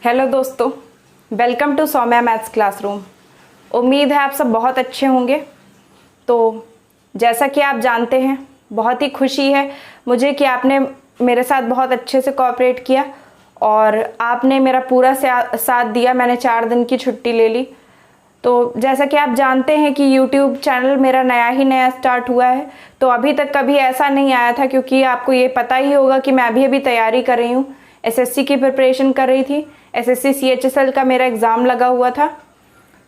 Hello दोस्तों, welcome to Saumya maths classroom. उम्मीद है आप सब बहुत अच्छे होंगे। तो जैसा कि आप जानते हैं, बहुत ही खुशी है मुझे कि आपने मेरे साथ बहुत अच्छे से कोऑपरेट किया और आपने मेरा पूरा साथ दिया। मैंने 4 दिन की छुट्टी ले ली। तो जैसा कि आप जानते हैं कि YouTube चैनल मेरा नया स्टार्ट हुआ है, तो अभी तक कभी ऐसा नहीं आया था, क्योंकि आपको ये पता ही होगा कि मैं अभी तैयारी कर रही हूँ। SSC की प्रिपरेशन कर रही थी। SSC CHSL का मेरा एग्ज़ाम लगा हुआ था।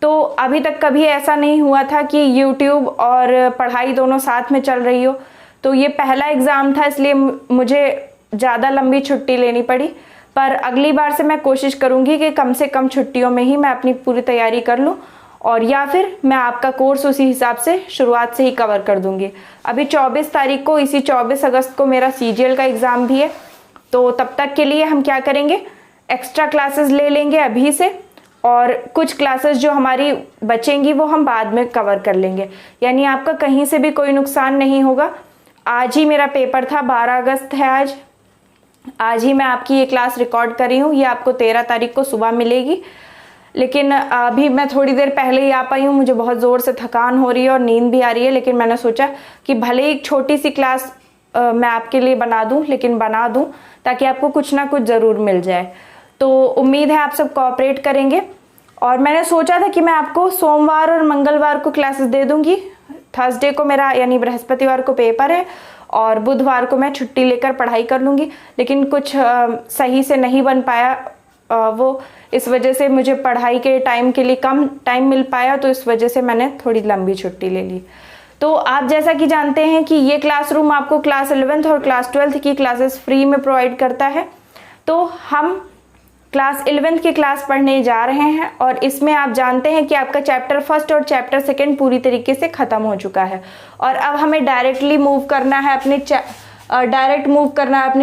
तो अभी तक कभी ऐसा नहीं हुआ था कि YouTube और पढ़ाई दोनों साथ में चल रही हो। तो ये पहला एग्ज़ाम था, इसलिए मुझे ज़्यादा लंबी छुट्टी लेनी पड़ी। पर अगली बार से मैं कोशिश करूँगी कि कम से कम छुट्टियों में ही मैं अपनी पूरी तैयारी कर लूँ, और या फिर मैं आपका कोर्स उसी हिसाब से शुरुआत से ही कवर कर दूँगी। अभी 24 तारीख को, इसी 24 अगस्त को मेरा CGL का एग्ज़ाम भी है। तो तब तक के लिए हम क्या करेंगे, एक्स्ट्रा क्लासेस ले लेंगे अभी से, और कुछ क्लासेस जो हमारी बचेंगी वो हम बाद में कवर कर लेंगे। यानी आपका कहीं से भी कोई नुकसान नहीं होगा। आज ही मेरा पेपर था, 12 अगस्त है आज ही मैं आपकी ये क्लास रिकॉर्ड कर रही हूँ। ये आपको 13 तारीख को सुबह मिलेगी, लेकिन अभी मैं थोड़ी देर पहले ही आ पाई हूँ। मुझे बहुत ज़ोर से थकान हो रही है और नींद भी आ रही है, लेकिन मैंने सोचा कि भले ही एक छोटी सी क्लास मैं आपके लिए बना दूँ, लेकिन बना दूँ ताकि आपको कुछ ना कुछ ज़रूर मिल जाए। तो उम्मीद है आप सब कोऑपरेट करेंगे। और मैंने सोचा था कि मैं आपको सोमवार और मंगलवार को क्लासेस दे दूंगी। थर्सडे को मेरा यानी बृहस्पतिवार को पेपर है, और बुधवार को मैं छुट्टी लेकर पढ़ाई कर लूँगी। लेकिन कुछ सही से नहीं बन पाया वो, इस वजह से मुझे पढ़ाई के टाइम के लिए कम टाइम मिल पाया, तो इस वजह से मैंने थोड़ी लंबी छुट्टी ले ली। तो आप जैसा कि जानते हैं कि ये क्लासरूम आपको क्लास 11th और क्लास 12th की क्लासेस फ्री में प्रोवाइड करता है। तो हम क्लास 11th की क्लास पढ़ने जा रहे हैं, और इसमें आप जानते हैं कि आपका चैप्टर 1 और चैप्टर 2 पूरी तरीके से ख़त्म हो चुका है, और अब हमें डायरेक्ट मूव करना है अपने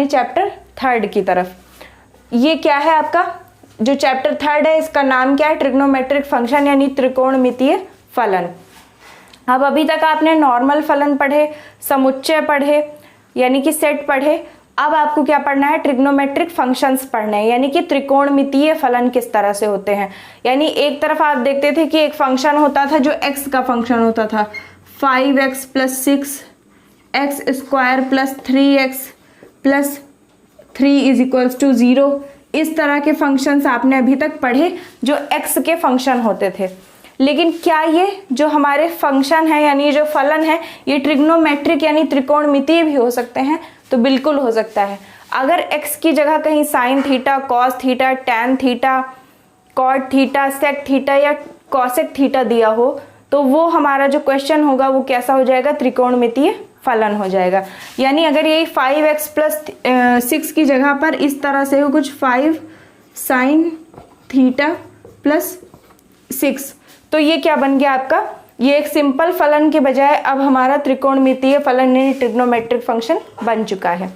चैप्टर 3 की तरफ। ये क्या है, आपका जो चैप्टर 3 है, इसका नाम क्या है, ट्रिग्नोमेट्रिक फंक्शन यानी त्रिकोणमितीय फलन। अब अभी तक आपने नॉर्मल फलन पढ़े, समुच्चय पढ़े यानी कि सेट पढ़े। अब आपको क्या पढ़ना है, ट्रिग्नोमेट्रिक फंक्शंस पढ़ने हैं, यानी कि त्रिकोणमितीय फलन किस तरह से होते हैं। यानी एक तरफ आप देखते थे कि एक फंक्शन होता था जो x का फंक्शन होता था, 5x + 6 x² + 3x + 3 = 0। इस तरह के फंक्शंस आपने अभी तक पढ़े जो x के फंक्शन होते थे। लेकिन क्या ये जो हमारे फंक्शन है यानी जो फलन है, ये ट्रिग्नोमेट्रिक यानी त्रिकोणमितीय भी हो सकते हैं? तो बिल्कुल हो सकता है। अगर x की जगह कहीं sine theta, cos theta, tan theta, cot theta, sec theta या कॉसेक थीटा दिया हो, तो वो हमारा जो क्वेश्चन होगा वो कैसा हो जाएगा, त्रिकोणमितीय फलन हो जाएगा। यानी अगर यही 5x + 6 की जगह पर इस तरह से हो कुछ 5 sin थीटा + 6, तो ये क्या बन गया आपका, ये एक सिंपल फलन के बजाय अब हमारा त्रिकोणमितीय फलन यानी ट्रिग्नोमेट्रिक फंक्शन बन चुका है।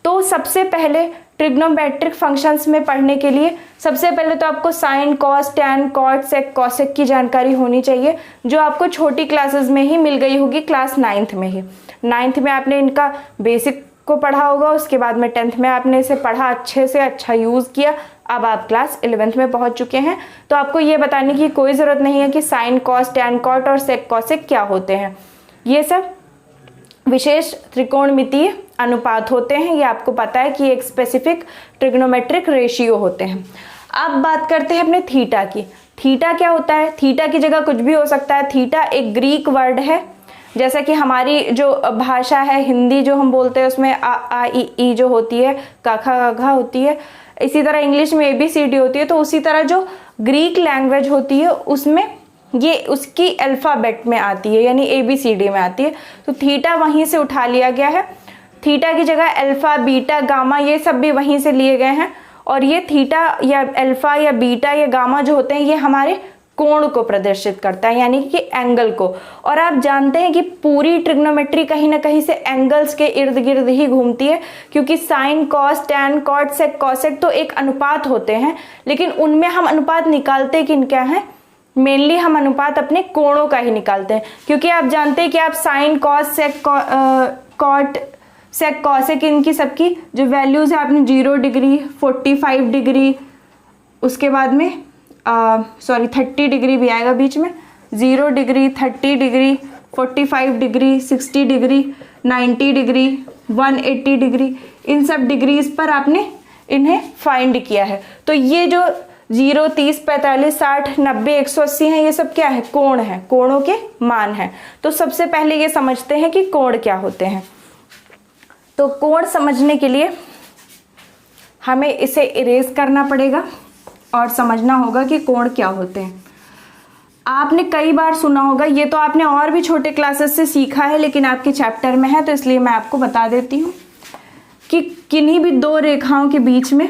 तो सबसे पहले ट्रिग्नोमेट्रिक फंक्शंस में पढ़ने के लिए सबसे पहले तो आपको साइन, कॉस, टैन, कॉट, सेक, कॉसेक की जानकारी होनी चाहिए, जो आपको छोटी क्लासेस में ही मिल गई होगी, क्लास 9th में ही। 9th में आपने इनका बेसिक को पढ़ा होगा, उसके बाद में 10th में आपने इसे पढ़ा, अच्छे से अच्छा यूज़ किया। अब आप क्लास 11th में पहुंच चुके हैं, तो आपको ये बताने की कोई ज़रूरत नहीं है कि साइन, कॉस, टैन, कॉट और सेक, कॉसेक क्या होते हैं। ये सब विशेष त्रिकोणमितीय अनुपात होते हैं, ये आपको पता है कि एक स्पेसिफिक ट्रिग्नोमेट्रिक रेशियो होते हैं। अब बात करते हैं अपने थीटा की। थीटा क्या होता है, थीटा की जगह कुछ भी हो सकता है। थीटा एक ग्रीक वर्ड है, जैसा कि हमारी जो भाषा है हिंदी जो हम बोलते हैं उसमें आ ई ई जो होती है, का खा गा घा होती है, इसी तरह इंग्लिश में ABCD होती है। तो उसी तरह जो ग्रीक लैंग्वेज होती है उसमें ये उसकी अल्फ़ाबेट में आती है, यानी ABCD में आती है। तो थीटा वहीं से उठा लिया गया है। थीटा की जगह अल्फ़ा, बीटा, गामा ये सब भी वहीं से लिए गए हैं। और ये थीटा या अल्फ़ा या बीटा या गामा जो होते हैं, ये हमारे कोण को प्रदर्शित करता है, यानी कि एंगल को। और आप जानते हैं कि पूरी ट्रिग्नोमेट्री कहीं ना कहीं से एंगल्स के इर्द गिर्द ही घूमती है, क्योंकि साइन, कॉस, टैन, कॉट, सेक, कॉसेक तो एक अनुपात होते हैं, लेकिन उनमें हम अनुपात निकालते किन क्या हैं, मेनली हम अनुपात अपने कोणों का ही निकालते हैं। क्योंकि आप जानते हैं कि आप साइन, कॉस, सेक, कॉट, सेक, कॉसेक इनकी सबकी जो वैल्यूज है आपने 0 डिग्री, 45 डिग्री, उसके बाद में 30 डिग्री भी आएगा बीच में, 0 degree, 30 degree, 45 degree, 60 degree, 90 degree, 180 degree, इन सब डिग्रीज पर आपने इन्हें फाइंड किया है। तो ये जो 0, 30, 45, 60, 90, 180 हैं, ये सब क्या है? कोण है, कोणों के मान हैं। तो सबसे पहले ये समझते हैं कि कोण क्या होते हैं। तो कोण समझने के लिए हमें इसे इरेज करना पड़ेगा और समझना होगा कि कोण क्या होते हैं। आपने कई बार सुना होगा, ये तो आपने और भी छोटे क्लासेस से सीखा है, लेकिन आपके चैप्टर में है तो इसलिए मैं आपको बता देती हूँ कि किन्हीं भी दो रेखाओं के बीच में,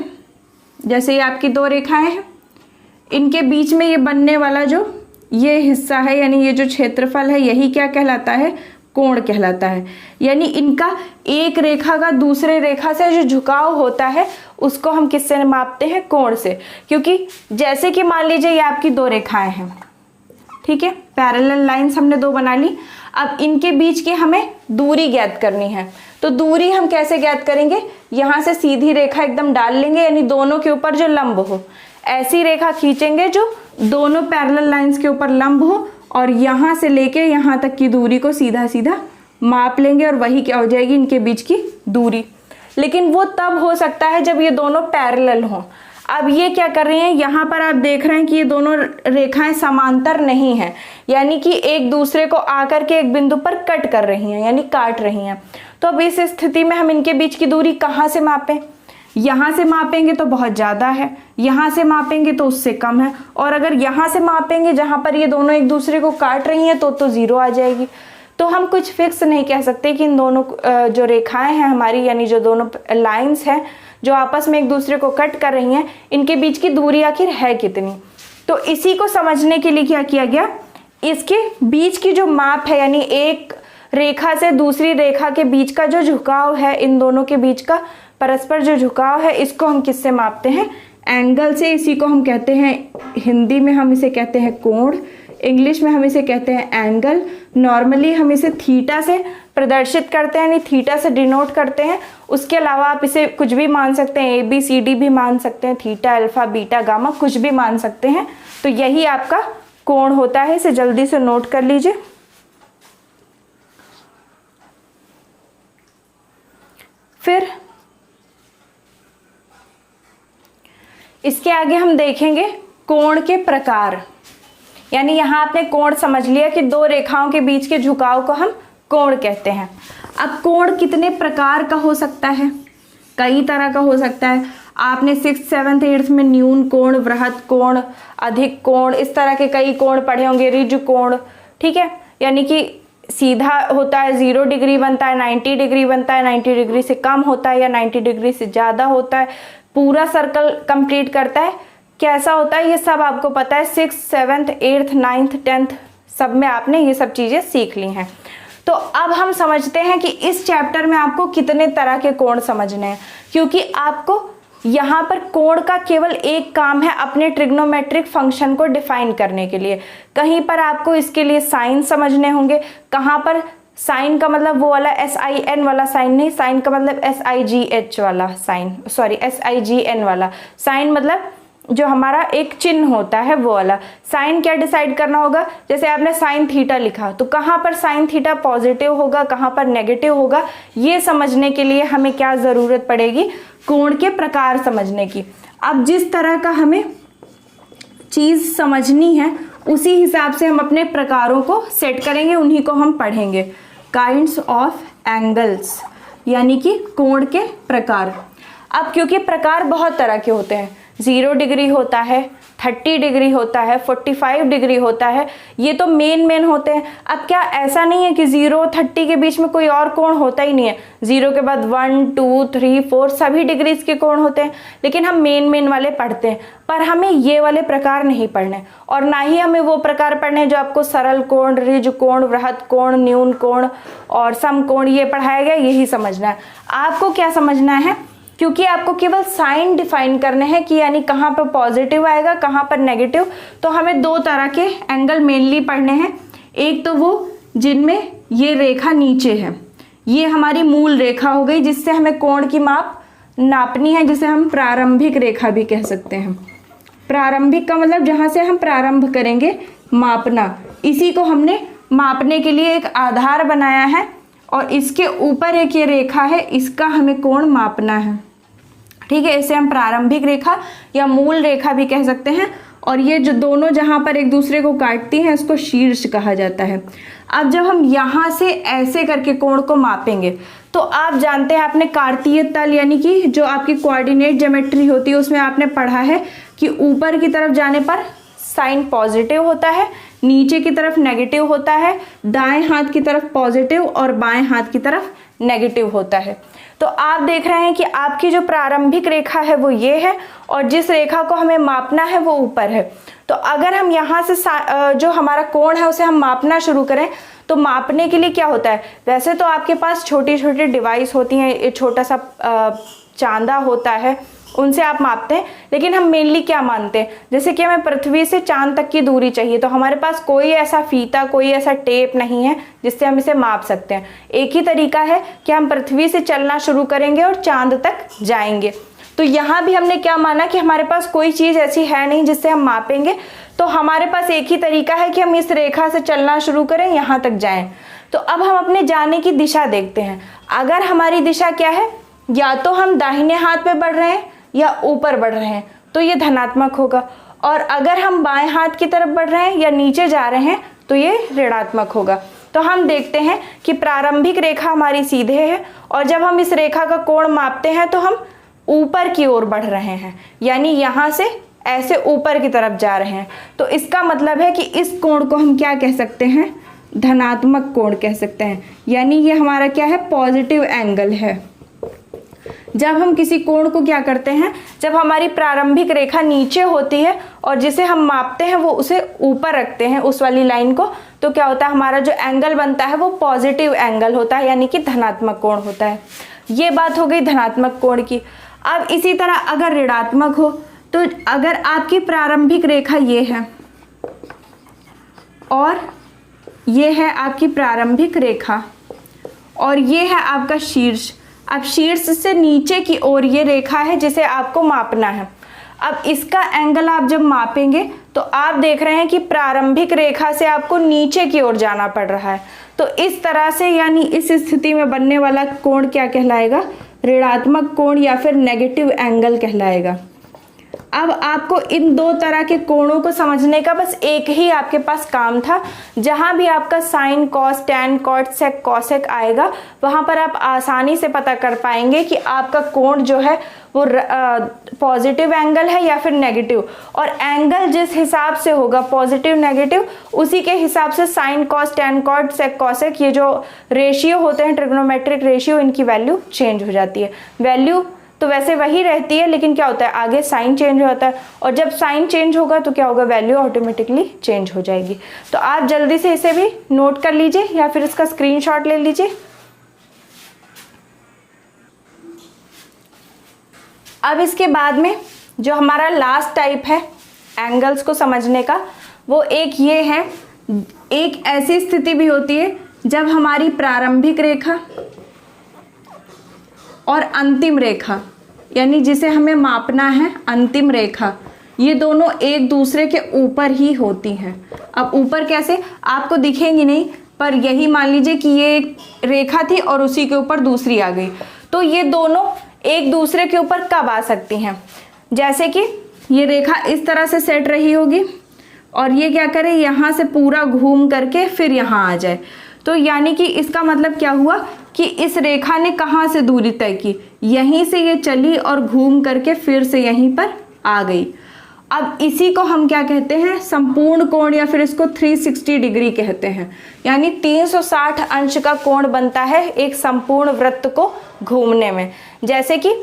जैसे ये आपकी दो रेखाएं हैं, इनके बीच में ये बनने वाला जो ये हिस्सा है, यानी ये जो क्षेत्रफल है, यही क्या कहलाता है? कोण कहलाता है। यानी इनका एक रेखा का दूसरे रेखा से जो झुकाव होता है उसको हम किससे मापते हैं? कोण से। क्योंकि जैसे कि मान लीजिए ये आपकी दो रेखाएं हैं, ठीक है, पैरेलल लाइंस हमने दो बना ली। अब इनके बीच की हमें दूरी ज्ञात करनी है। तो दूरी हम कैसे ज्ञात करेंगे? यहाँ से सीधी रेखा एकदम डाल लेंगे, यानी दोनों के ऊपर जो लंब हो, ऐसी रेखा खींचेंगे जो दोनों पैरेलल लाइंस के ऊपर लंब हो, और यहाँ से लेके यहाँ तक की दूरी को सीधा सीधा माप लेंगे, और वही क्या हो जाएगी? इनके बीच की दूरी। लेकिन वो तब हो सकता है जब ये दोनों पैरेलल हों। अब ये क्या कर रही हैं? यहाँ पर आप देख रहे हैं कि ये दोनों रेखाएं समांतर नहीं हैं, यानी कि एक दूसरे को आकर के एक बिंदु पर कट कर रही हैं, यानी काट रही हैं। तो अब इस स्थिति में हम इनके बीच की दूरी कहाँ से मापें? यहाँ से मापेंगे तो बहुत ज़्यादा है, यहाँ से मापेंगे तो उससे कम है, और अगर यहाँ से मापेंगे जहाँ पर ये दोनों एक दूसरे को काट रही हैं तो 0 आ जाएगी। तो हम कुछ फिक्स नहीं कह सकते कि इन दोनों जो रेखाएं हैं हमारी, यानी जो दोनों लाइंस हैं जो आपस में एक दूसरे को कट कर रही हैं, इनके बीच की दूरी आखिर है कितनी। तो इसी को समझने के लिए क्या किया गया? इसके बीच की जो माप है, यानी एक रेखा से दूसरी रेखा के बीच का जो झुकाव है, इन दोनों के बीच का परस्पर जो झुकाव है, इसको हम किससे मापते हैं? एंगल से। इसी को हम कहते हैं, हिंदी में हम इसे कहते हैं कोण, इंग्लिश में हम इसे कहते हैं एंगल। नॉर्मली हम इसे थीटा से प्रदर्शित करते हैं, यानी थीटा से डिनोट करते हैं। उसके अलावा आप इसे कुछ भी मान सकते हैं, ABCD भी मान सकते हैं, थीटा, अल्फा, बीटा, गामा, कुछ भी मान सकते हैं। तो यही आपका कोण होता है। इसे जल्दी से नोट कर लीजिए। फिर इसके आगे हम देखेंगे कोण के प्रकार। यानी यहाँ आपने कोण समझ लिया कि दो रेखाओं के बीच के झुकाव को हम कोण कहते हैं। अब कोण कितने प्रकार का हो सकता है? कई तरह का हो सकता है। आपने 6th, 7th, 8th में न्यून कोण, वृहत कोण, अधिक कोण, इस तरह के कई कोण पढ़े होंगे। ऋजु कोण, ठीक है, यानी कि सीधा होता है 0 डिग्री बनता है, 90 डिग्री बनता है, 90 डिग्री से कम होता है, या 90 डिग्री से ज़्यादा होता है, पूरा सर्कल कंप्लीट करता है, कैसा होता है, ये सब आपको पता है। 6th, 7th, 8th, 9th, 10th सब में आपने ये सब चीज़ें सीख ली हैं। तो अब हम समझते हैं कि इस चैप्टर में आपको कितने तरह के कोण समझने हैं, क्योंकि आपको यहाँ पर कोण का केवल एक काम है, अपने ट्रिग्नोमेट्रिक फंक्शन को डिफाइन करने के लिए। कहीं पर आपको इसके लिए साइन समझने होंगे। कहाँ पर? साइन का मतलब वो वाला SIN वाला साइन नहीं, साइन का मतलब SIGH वाला साइन, सॉरी SIGN वाला साइन, मतलब जो हमारा एक चिन्ह होता है वो वाला साइन। क्या डिसाइड करना होगा? जैसे आपने साइन थीटा लिखा, तो कहाँ पर साइन थीटा पॉजिटिव होगा, कहाँ पर नेगेटिव होगा, ये समझने के लिए हमें क्या ज़रूरत पड़ेगी? कोण के प्रकार समझने की। अब जिस तरह का हमें चीज़ समझनी है उसी हिसाब से हम अपने प्रकारों को सेट करेंगे, उन्हीं को हम पढ़ेंगे। काइंड्स ऑफ एंगल्स, यानी कि कोण के प्रकार। अब क्योंकि प्रकार बहुत तरह के होते हैं, 0 डिग्री होता है, 30 डिग्री होता है, 45 डिग्री होता है, ये तो मेन होते हैं। अब क्या ऐसा नहीं है कि 0 30 के बीच में कोई और कोण होता ही नहीं है? 0 के बाद 1 2 3 4 सभी डिग्रीज के कोण होते हैं, लेकिन हम मेन वाले पढ़ते हैं। पर हमें ये वाले प्रकार नहीं पढ़ने, और ना ही हमें वो प्रकार पढ़ने जो आपको सरल कोण, ऋजु कोण, वृहत कोण, न्यून कोण और समकोण ये पढ़ाया गया, यही समझना है। आपको क्या समझना है? क्योंकि आपको केवल साइन डिफाइन करने हैं कि यानी कहाँ पर पॉजिटिव आएगा, कहाँ पर नेगेटिव। तो हमें दो तरह के एंगल मेनली पढ़ने हैं। एक तो वो जिनमें ये रेखा नीचे है, ये हमारी मूल रेखा हो गई जिससे हमें कोण की माप नापनी है, जिसे हम प्रारंभिक रेखा भी कह सकते हैं। प्रारंभिक का मतलब जहाँ से हम प्रारंभ करेंगे मापना, इसी को हमने मापने के लिए एक आधार बनाया है और इसके ऊपर एक ये रेखा है, इसका हमें कोण मापना है। ठीक है, इसे हम प्रारंभिक रेखा या मूल रेखा भी कह सकते हैं। और ये जो दोनों जहाँ पर एक दूसरे को काटती हैं इसको शीर्ष कहा जाता है। अब जब हम यहाँ से ऐसे करके कोण को मापेंगे तो आप जानते हैं, आपने कार्तीय तल यानी कि जो आपकी कोऑर्डिनेट ज्योमेट्री होती है उसमें आपने पढ़ा है कि ऊपर की तरफ जाने पर साइन पॉजिटिव होता है, नीचे की तरफ नेगेटिव होता है, दाएं हाथ की तरफ पॉजिटिव और बाएं हाथ की तरफ नेगेटिव होता है। तो आप देख रहे हैं कि आपकी जो प्रारंभिक रेखा है वो ये है और जिस रेखा को हमें मापना है वो ऊपर है। तो अगर हम यहाँ से जो हमारा कोण है उसे हम मापना शुरू करें तो मापने के लिए क्या होता है, वैसे तो आपके पास छोटी छोटी डिवाइस होती हैं, ये छोटा सा चांदा होता है, उनसे आप मापते हैं, लेकिन हम मेनली क्या मानते हैं, जैसे कि हमें पृथ्वी से चांद तक की दूरी चाहिए तो हमारे पास कोई ऐसा फीता, कोई ऐसा टेप नहीं है जिससे हम इसे माप सकते हैं। एक ही तरीका है कि हम पृथ्वी से चलना शुरू करेंगे और चांद तक जाएंगे। तो यहाँ भी हमने क्या माना कि हमारे पास कोई चीज़ ऐसी है नहीं जिससे हम मापेंगे, तो हमारे पास एक ही तरीका है कि हम इस रेखा से चलना शुरू करें, यहाँ तक जाएं। तो अब हम अपने जाने की दिशा देखते हैं। अगर हमारी दिशा क्या है, या तो हम दाहिने हाथ पे बढ़ रहे हैं या ऊपर बढ़ रहे हैं तो ये धनात्मक होगा, और अगर हम बाएं हाथ की तरफ बढ़ रहे हैं या नीचे जा रहे हैं तो ये ऋणात्मक होगा। तो हम देखते हैं कि प्रारंभिक रेखा हमारी सीधे है और जब हम इस रेखा का कोण मापते हैं तो हम ऊपर की ओर बढ़ रहे हैं, यानी यहाँ से ऐसे ऊपर की तरफ जा रहे हैं। तो इसका मतलब है कि इस कोण को हम क्या कह सकते हैं, धनात्मक कोण कह सकते हैं, यानी ये हमारा क्या है, पॉजिटिव एंगल है। जब हम किसी कोण को क्या करते हैं, जब हमारी प्रारंभिक रेखा नीचे होती है और जिसे हम मापते हैं वो उसे ऊपर रखते हैं, उस वाली लाइन को, तो क्या होता है, हमारा जो एंगल बनता है वो पॉजिटिव एंगल होता है, यानी कि धनात्मक कोण होता है। ये बात हो गई धनात्मक कोण की। अब इसी तरह अगर ऋणात्मक हो, तो अगर आपकी प्रारंभिक रेखा ये है और ये है आपकी प्रारंभिक रेखा और ये है आपका शीर्ष, अब शीर्ष से नीचे की ओर ये रेखा है जिसे आपको मापना है। अब इसका एंगल आप जब मापेंगे तो आप देख रहे हैं कि प्रारंभिक रेखा से आपको नीचे की ओर जाना पड़ रहा है। तो इस तरह से, यानी इस स्थिति में बनने वाला कोण क्या कहलाएगा, ऋणात्मक कोण या फिर नेगेटिव एंगल कहलाएगा। अब आपको इन दो तरह के कोणों को समझने का बस एक ही आपके पास काम था। जहां भी आपका साइन, कॉस, टैन, कॉट, सेक, कॉसेक आएगा वहां पर आप आसानी से पता कर पाएंगे कि आपका कोण जो है वो पॉजिटिव एंगल है या फिर नेगेटिव, और एंगल जिस हिसाब से होगा पॉजिटिव नेगेटिव उसी के हिसाब से साइन, कॉस, टैन, कॉट, सेक, कॉसेक, ये जो रेशियो होते हैं ट्रिग्नोमेट्रिक रेशियो, इनकी वैल्यू चेंज हो जाती है। वैल्यू तो वैसे वही रहती है, लेकिन क्या होता है आगे साइन चेंज होता है, और जब साइन चेंज होगा तो क्या होगा, वैल्यू ऑटोमेटिकली चेंज हो जाएगी। तो आप जल्दी से इसे भी नोट कर लीजिए या फिर इसका स्क्रीनशॉट ले लीजिए। अब इसके बाद में जो हमारा लास्ट टाइप है एंगल्स को समझने का, वो एक ये है, एक ऐसी स्थिति भी होती है जब हमारी प्रारंभिक रेखा और अंतिम रेखा, यानी जिसे हमें मापना है अंतिम रेखा, ये दोनों एक दूसरे के ऊपर ही होती हैं। अब ऊपर कैसे, आपको दिखेंगी नहीं, पर यही मान लीजिए कि ये एक रेखा थी और उसी के ऊपर दूसरी आ गई, तो ये दोनों एक दूसरे के ऊपर कब आ सकती हैं, जैसे कि ये रेखा इस तरह से सेट रही होगी और ये क्या करे, यहाँ से पूरा घूम करके फिर यहाँ आ जाए। तो यानी कि इसका मतलब क्या हुआ कि इस रेखा ने कहाँ से दूरी तय की, यहीं से ये चली और घूम करके फिर से यहीं पर आ गई। अब इसी को हम क्या कहते हैं, संपूर्ण कोण, या फिर इसको 360 डिग्री कहते हैं, यानी 360 अंश का कोण बनता है एक संपूर्ण वृत्त को घूमने में। जैसे कि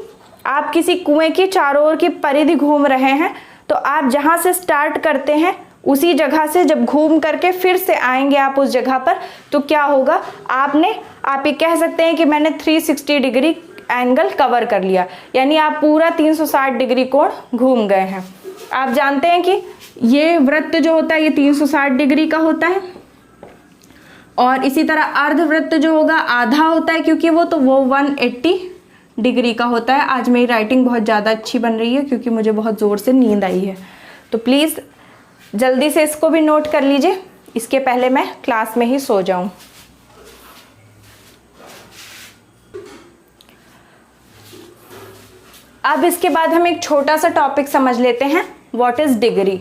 आप किसी कुएं की चारों ओर की परिधि घूम रहे हैं, तो आप जहाँ से स्टार्ट करते हैं उसी जगह से जब घूम करके फिर से आएंगे आप उस जगह पर, तो क्या होगा, आप ये कह सकते हैं कि मैंने 360 डिग्री एंगल कवर कर लिया, यानी आप पूरा 360 डिग्री कोण घूम गए हैं। आप जानते हैं कि ये वृत्त जो होता है ये 360 डिग्री का होता है, और इसी तरह अर्धवृत्त जो होगा आधा होता है, क्योंकि वो 180 डिग्री का होता है। आज मेरी राइटिंग बहुत ज़्यादा अच्छी बन रही है क्योंकि मुझे बहुत ज़ोर से नींद आई है। तो प्लीज़ जल्दी से इसको भी नोट कर लीजिए, इसके पहले मैं क्लास में ही सो जाऊं। अब इसके बाद हम एक छोटा सा टॉपिक समझ लेते हैं, व्हाट इज़ डिग्री।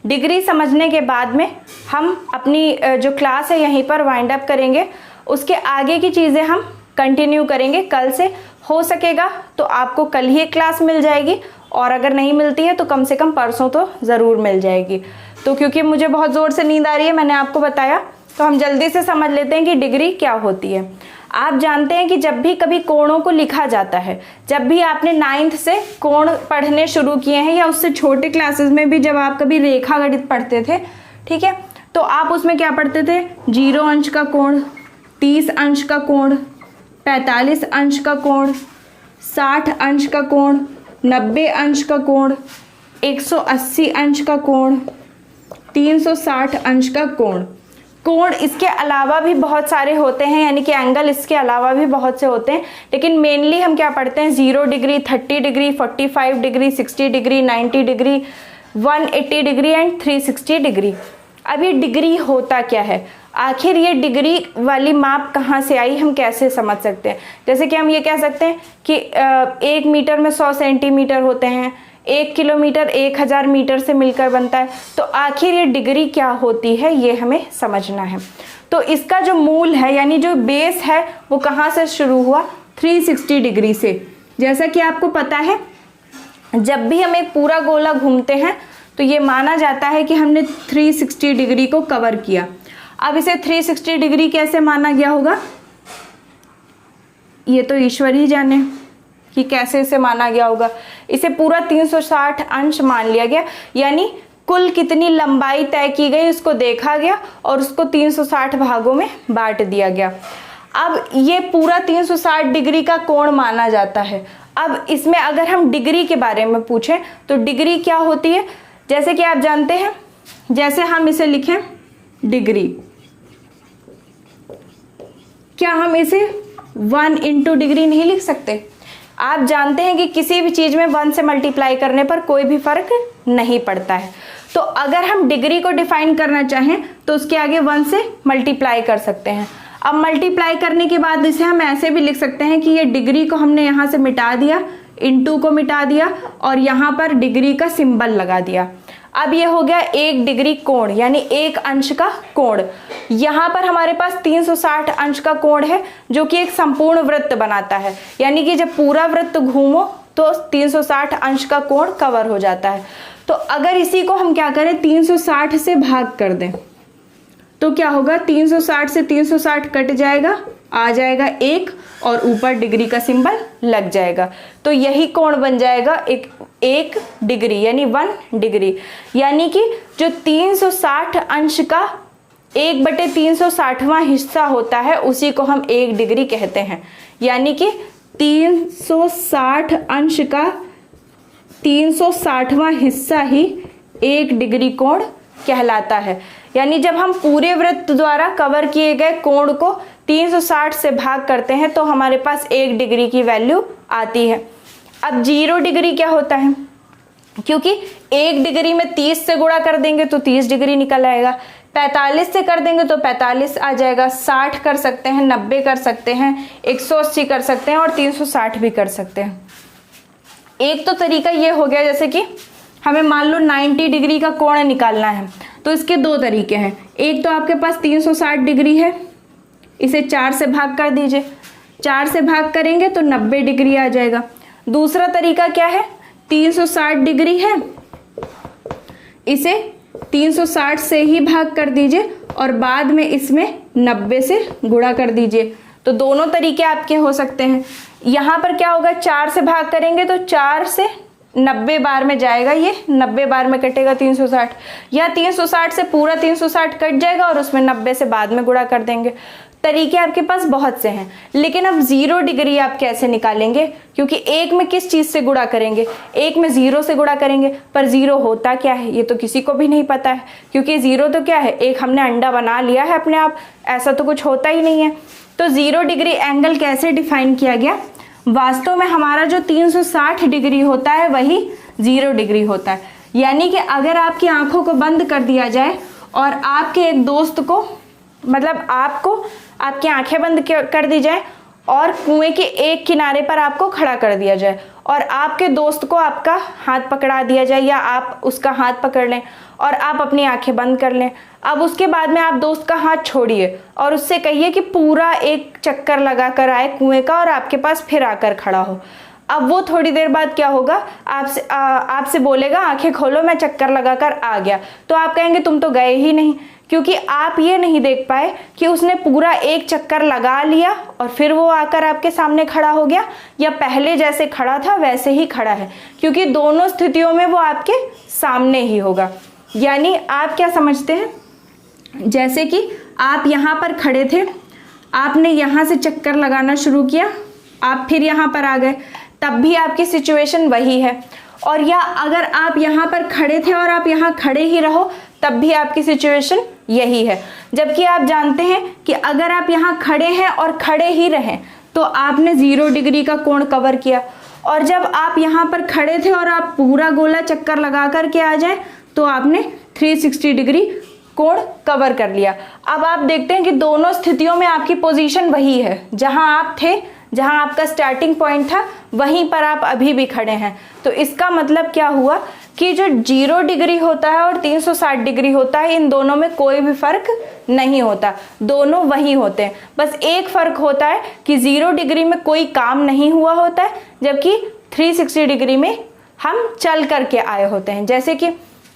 डिग्री समझने के बाद में हम अपनी जो क्लास है यहीं पर वाइंड अप करेंगे। उसके आगे की चीज़ें हम कंटिन्यू करेंगे कल से। हो सकेगा तो आपको कल ही एक क्लास मिल जाएगी, और अगर नहीं मिलती है तो कम से कम परसों तो ज़रूर मिल जाएगी। तो क्योंकि मुझे बहुत ज़ोर से नींद आ रही है, मैंने आपको बताया, तो हम जल्दी से समझ लेते हैं कि डिग्री क्या होती है। आप जानते हैं कि जब भी कभी कोणों को लिखा जाता है, जब भी आपने 9th से कोण पढ़ने शुरू किए हैं या उससे छोटे क्लासेस में भी जब आप कभी रेखा गणित पढ़ते थे, ठीक है, तो आप उसमें क्या पढ़ते थे, 0 अंश का कोण, 30 अंश का कोण, 45 अंश का कोण, 60 अंश का कोण, 90 अंश का कोण, 180 अंश का कोण, 360 अंश का कोण। कोण इसके अलावा भी बहुत सारे होते हैं, यानी कि एंगल इसके अलावा भी बहुत से होते हैं, लेकिन मेनली हम क्या पढ़ते हैं, 0 degree, 30 degree, 45 degree, 60 degree, 90 degree, 180 degree and 360 degree. अब ये डिग्री होता क्या है, आखिर ये डिग्री वाली माप कहाँ से आई, हम कैसे समझ सकते हैं। जैसे कि हम ये कह सकते हैं कि 1 मीटर में 100 सेंटीमीटर होते हैं, 1 किलोमीटर 1000 मीटर से मिलकर बनता है। तो आखिर ये डिग्री क्या होती है, ये हमें समझना है। तो इसका जो मूल है, यानी जो बेस है, वो कहाँ से शुरू हुआ, 360 डिग्री से। जैसा कि आपको पता है, जब भी हम एक पूरा गोला घूमते हैं तो ये माना जाता है कि हमने 360 डिग्री को कवर किया। अब इसे 360 डिग्री कैसे माना गया होगा, ये तो ईश्वर ही जाने कि कैसे इसे माना गया होगा। इसे पूरा 360 अंश मान लिया गया, यानी कुल कितनी लंबाई तय की गई उसको देखा गया और उसको 360 भागों में बांट दिया गया। अब ये पूरा 360 डिग्री का कोण माना जाता है। अब इसमें अगर हम डिग्री के बारे में पूछें तो डिग्री क्या होती है, जैसे कि आप जानते हैं, जैसे हम इसे लिखें डिग्री, क्या हम इसे 1 इंटू डिग्री नहीं लिख सकते। आप जानते हैं कि किसी भी चीज़ में 1 से मल्टीप्लाई करने पर कोई भी फर्क नहीं पड़ता है। तो अगर हम डिग्री को डिफाइन करना चाहें तो उसके आगे 1 से मल्टीप्लाई कर सकते हैं। अब मल्टीप्लाई करने के बाद इसे हम ऐसे भी लिख सकते हैं कि ये डिग्री को हमने यहाँ से मिटा दिया, इंटू को मिटा दिया और यहाँ पर डिग्री का सिंबल लगा दिया। अब ये हो गया 1 डिग्री कोण, यानी 1 अंश का कोण। यहाँ पर हमारे पास 360 अंश का कोण है, जो कि एक संपूर्ण वृत्त बनाता है, यानी कि जब पूरा वृत्त घूमो तो 360 अंश का कोण कवर हो जाता है। तो अगर इसी को हम क्या करें, 360 से भाग कर दें तो क्या होगा, 360 से 360 कट जाएगा, आ जाएगा 1 और ऊपर डिग्री का सिंबल लग जाएगा। तो यही कोण बन जाएगा 1 डिग्री, यानी 1 डिग्री। यानी कि जो 360 अंश का 1/360वां हिस्सा होता है उसी को हम 1 डिग्री कहते हैं। यानी कि 360 अंश का 360वां हिस्सा ही 1 डिग्री कोण कहलाता है। यानी जब हम पूरे वृत्त द्वारा कवर किए गए कोण को 360 से भाग करते हैं तो हमारे पास 1 डिग्री की वैल्यू आती है। अब 0 डिग्री क्या होता है, क्योंकि 1 डिग्री में 30 से गुणा कर देंगे तो 30 डिग्री निकल आएगा, 45 से कर देंगे तो 45 आ जाएगा, 60 कर सकते हैं, 90 कर सकते हैं, 180 कर सकते हैं और 360 भी कर सकते हैं। एक तो तरीका ये हो गया, जैसे कि हमें मान लो 90 डिग्री का कोण निकालना है तो इसके 2 तरीके हैं। एक तो आपके पास 360 डिग्री है, इसे 4 से भाग कर दीजिए, 4 से भाग करेंगे तो 90 डिग्री आ जाएगा। दूसरा तरीका क्या है, 360 डिग्री है, इसे 360 से ही भाग कर दीजिए और बाद में इसमें 90 से गुणा कर दीजिए। तो दोनों तरीके आपके हो सकते हैं। यहाँ पर क्या होगा, 4 से भाग करेंगे तो 4 से 90 बार में जाएगा, ये 90 बार में कटेगा 360, या 360 से पूरा 360 कट जाएगा और उसमें 90 से बाद में गुणा कर देंगे। तरीके आपके पास बहुत से हैं, लेकिन अब 0 डिग्री आप कैसे निकालेंगे, क्योंकि एक में किस चीज़ से गुणा करेंगे, एक में 0 से गुणा करेंगे। पर 0 होता क्या है ये तो किसी को भी नहीं पता है, क्योंकि 0 तो क्या है, एक हमने अंडा बना लिया है अपने आप, ऐसा तो कुछ होता ही नहीं है। तो 0 डिग्री एंगल कैसे डिफाइन किया गया, वास्तव में हमारा जो 360 डिग्री होता है वही 0 डिग्री होता है। यानी कि अगर आपकी आंखों को बंद कर दिया जाए और आपके एक दोस्त को, मतलब आपको आपकी आंखें बंद कर दी जाए और कुएं के एक किनारे पर आपको खड़ा कर दिया जाए और आपके दोस्त को आपका हाथ पकड़ा दिया जाए या आप उसका हाथ पकड़ लें और आप अपनी आंखें बंद कर लें। अब उसके बाद में आप दोस्त का हाथ छोड़िए और उससे कहिए कि पूरा एक चक्कर लगा कर आए कुएं का और आपके पास फिर आकर खड़ा हो। अब वो थोड़ी देर बाद क्या होगा, आपसे बोलेगा आंखें खोलो, मैं चक्कर लगाकर आ गया। तो आप कहेंगे तुम तो गए ही नहीं, क्योंकि आप ये नहीं देख पाए कि उसने पूरा एक चक्कर लगा लिया और फिर वो आकर आपके सामने खड़ा हो गया या पहले जैसे खड़ा था वैसे ही खड़ा है, क्योंकि दोनों स्थितियों में वो आपके सामने ही होगा। यानी आप क्या समझते हैं, जैसे कि आप यहाँ पर खड़े थे, आपने यहाँ से चक्कर लगाना शुरू किया, आप फिर यहाँ पर आ गए, तब भी आपकी सिचुएशन वही है। और या अगर आप यहाँ पर खड़े थे और आप यहाँ खड़े ही रहो, तब भी आपकी सिचुएशन यही है। जबकि आप जानते हैं कि अगर आप यहाँ खड़े हैं और खड़े ही रहें तो आपने 0 डिग्री का कोण कवर किया, और जब आप यहाँ पर खड़े थे और आप पूरा गोला चक्कर लगा करके आ जाए तो आपने 360 डिग्री कोण कवर कर लिया। अब आप देखते हैं कि दोनों स्थितियों में आपकी पोजीशन वही है, जहां आप थे, जहां आपका स्टार्टिंग पॉइंट था, वहीं पर आप अभी भी खड़े हैं। तो इसका मतलब क्या हुआ कि जो 0 डिग्री होता है और 360 डिग्री होता है, इन दोनों में कोई भी फर्क नहीं होता, दोनों वही होते हैं। बस एक फर्क होता है कि 0 डिग्री में कोई काम नहीं हुआ होता है, जबकि 360 डिग्री में हम चल करके आए होते हैं। जैसे कि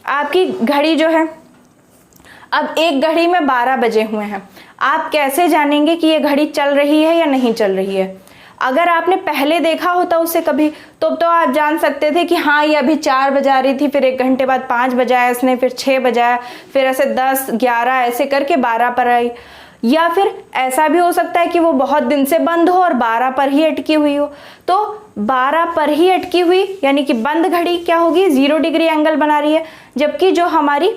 आपकी घड़ी जो है, अब एक घड़ी में 12 बजे हुए हैं, आप कैसे जानेंगे कि ये घड़ी चल रही है या नहीं चल रही है? अगर आपने पहले देखा होता उसे कभी, तो आप जान सकते थे कि हाँ ये अभी 4 बजा रही थी, फिर 1 घंटे बाद 5 बजाया इसने, फिर 6 बजाया, फिर ऐसे 10, 11 ऐसे करके 12 पर आई। या फिर ऐसा भी हो सकता है कि वो बहुत दिन से बंद हो और 12 पर ही अटकी हुई हो। तो 12 पर ही अटकी हुई यानी कि बंद घड़ी क्या होगी, 0 डिग्री एंगल बना रही है, जबकि जो हमारी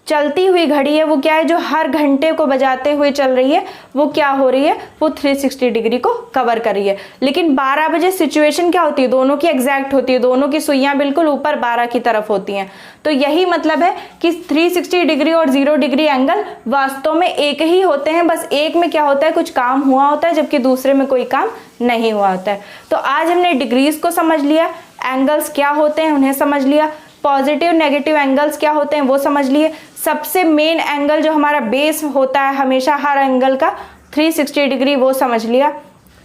चलती हुई घड़ी है वो क्या है, जो हर घंटे को बजाते हुए चल रही है, वो क्या हो रही है, वो 360 डिग्री को कवर कर रही है। लेकिन 12 बजे सिचुएशन क्या होती है, दोनों की एग्जैक्ट होती है, दोनों की सुइयां बिल्कुल ऊपर 12 की तरफ होती हैं। तो यही मतलब है कि 360 डिग्री और 0 डिग्री एंगल वास्तव में एक ही होते हैं, बस एक में क्या होता है, कुछ काम हुआ होता है, जबकि दूसरे में कोई काम नहीं हुआ होता है। तो आज हमने डिग्रीज को समझ लिया, एंगल्स क्या होते हैं उन्हें समझ लिया, पॉजिटिव नेगेटिव एंगल्स क्या होते हैं वो समझ लिए, सबसे मेन एंगल जो हमारा बेस होता है हमेशा हर एंगल का 360 डिग्री वो समझ लिया,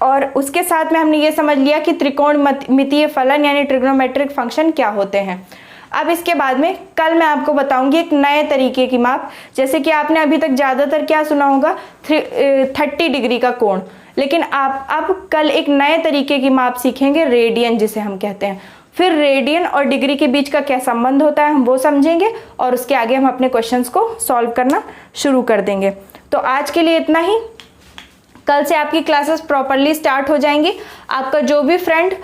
और उसके साथ में हमने ये समझ लिया कि त्रिकोणमितीय फलन यानी ट्रिग्नोमेट्रिक फंक्शन क्या होते हैं। अब इसके बाद में कल मैं आपको बताऊंगी एक नए तरीके की माप, जैसे कि आपने अभी तक ज़्यादातर क्या सुना होगा 30 डिग्री का कोण, लेकिन आप अब कल एक नए तरीके की माप सीखेंगे, रेडियन जिसे हम कहते हैं। फिर रेडियन और डिग्री के बीच का क्या संबंध होता है हम वो समझेंगे, और उसके आगे हम अपने क्वेश्चंस को सॉल्व करना शुरू कर देंगे। तो आज के लिए इतना ही, कल से आपकी क्लासेस प्रॉपरली स्टार्ट हो जाएंगी। आपका जो भी फ्रेंड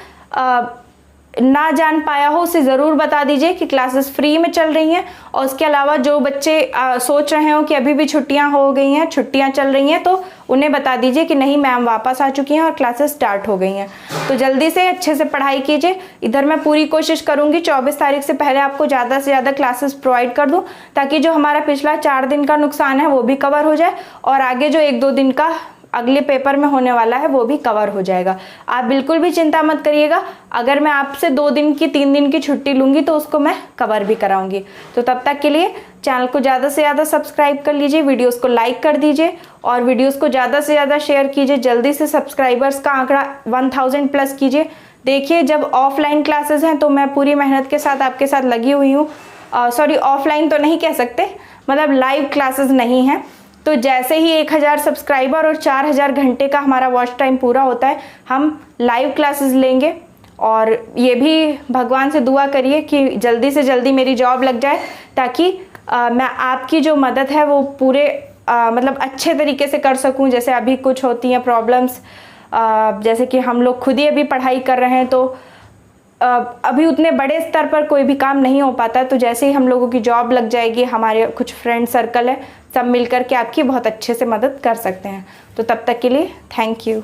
ना जान पाया हो उसे ज़रूर बता दीजिए कि क्लासेस फ्री में चल रही हैं, और उसके अलावा जो बच्चे सोच रहे हो कि अभी भी छुट्टियां हो गई हैं, छुट्टियां चल रही हैं, तो उन्हें बता दीजिए कि नहीं मैम वापस आ चुकी हैं और क्लासेस स्टार्ट हो गई हैं। तो जल्दी से अच्छे से पढ़ाई कीजिए। इधर मैं पूरी कोशिश करूंगी 24 तारीख से पहले आपको ज़्यादा से ज़्यादा क्लासेस प्रोवाइड कर दूं, ताकि जो हमारा पिछला 4 दिन का नुकसान है वो भी कवर हो जाए, और आगे जो 1-2 दिन का अगले पेपर में होने वाला है वो भी कवर हो जाएगा। आप बिल्कुल भी चिंता मत करिएगा, अगर मैं आपसे 2 दिन की 3 दिन की छुट्टी लूँगी तो उसको मैं कवर भी कराऊंगी। तो तब तक के लिए चैनल को ज़्यादा से ज़्यादा सब्सक्राइब कर लीजिए, वीडियोस को लाइक कर दीजिए और वीडियोस को ज़्यादा से ज़्यादा शेयर कीजिए। जल्दी से सब्सक्राइबर्स का आंकड़ा 1000 प्लस कीजिए। देखिए जब ऑफलाइन क्लासेस हैं तो मैं पूरी मेहनत के साथ आपके साथ लगी हुई हूँ, सॉरी ऑफलाइन तो नहीं कह सकते, मतलब लाइव क्लासेस नहीं हैं। तो जैसे ही 1000 सब्सक्राइबर और 4000 घंटे का हमारा वॉच टाइम पूरा होता है, हम लाइव क्लासेस लेंगे। और ये भी भगवान से दुआ करिए कि जल्दी से जल्दी मेरी जॉब लग जाए, ताकि मैं आपकी जो मदद है वो पूरे मतलब अच्छे तरीके से कर सकूं। जैसे अभी कुछ होती हैं प्रॉब्लम्स, जैसे कि हम लोग खुद ही अभी पढ़ाई कर रहे हैं, तो अभी उतने बड़े स्तर पर कोई भी काम नहीं हो पाता। तो जैसे ही हम लोगों की जॉब लग जाएगी, हमारे कुछ फ्रेंड सर्कल है, सब मिलकर के आपकी बहुत अच्छे से मदद कर सकते हैं। तो तब तक के लिए थैंक यू।